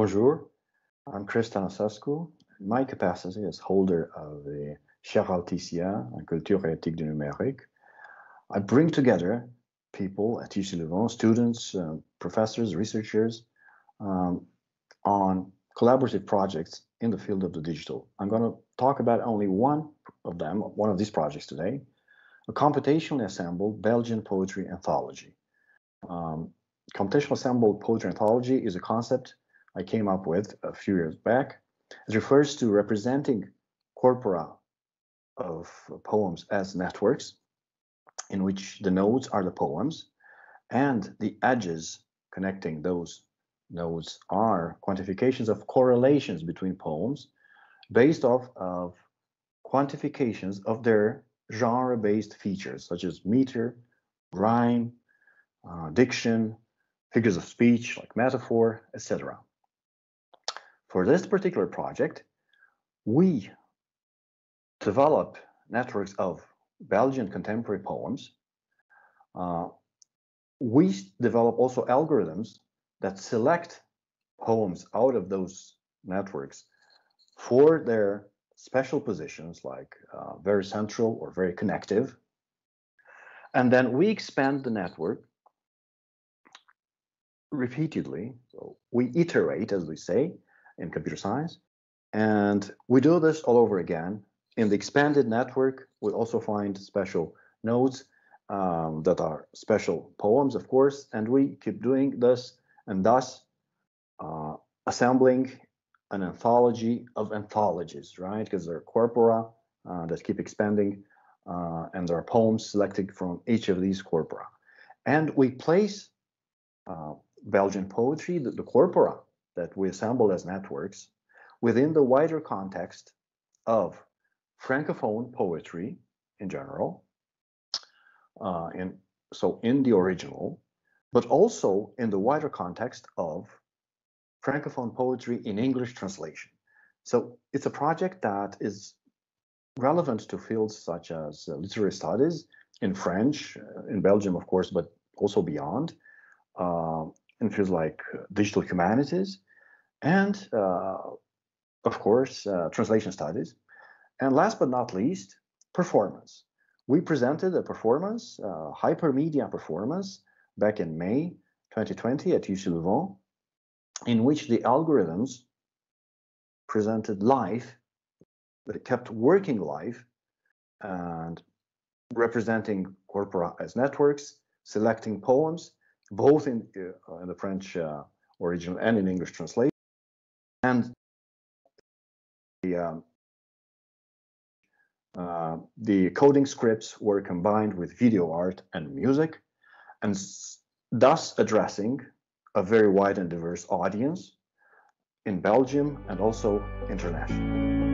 Bonjour, I'm Chris Tanasescu. In my capacity as holder of the Chaire Altissia en culture et éthique du numérique, I bring together people at UC Leuven, students, professors, researchers, on collaborative projects in the field of the digital. I'm going to talk about only one of these projects today, a computationally assembled Belgian poetry anthology. Computationally assembled poetry anthology is a concept I came up with a few years back. It refers to representing corpora of poems as networks, in which the nodes are the poems, and the edges connecting those nodes are quantifications of correlations between poems based off of quantifications of their genre-based features, such as meter, rhyme, diction, figures of speech like metaphor, etc. For this particular project, we develop networks of Belgian contemporary poems. We develop also algorithms that select poems out of those networks for their special positions, like very central or very connective. And then we expand the network repeatedly. So we iterate, as we say in computer science, and we do this all over again. In the expanded network, we also find special nodes that are special poems, of course, and we keep doing this and thus assembling an anthology of anthologies, right? Because there are corpora that keep expanding, and there are poems selected from each of these corpora. And we place Belgian poetry, the corpora that we assemble as networks, within the wider context of Francophone poetry in general, in the original, but also in the wider context of Francophone poetry in English translation. So it's a project that is relevant to fields such as literary studies in French, in Belgium, of course, but also beyond, in fields like digital humanities, and of course, translation studies. And last but not least, performance. We presented a performance, hypermedia performance, back in May 2020 at UC Leuven, in which the algorithms presented live, but it kept working live and representing corpora as networks, selecting poems, both in the French original and in English translation. And the coding scripts were combined with video art and music, and thus addressing a very wide and diverse audience in Belgium and also internationally.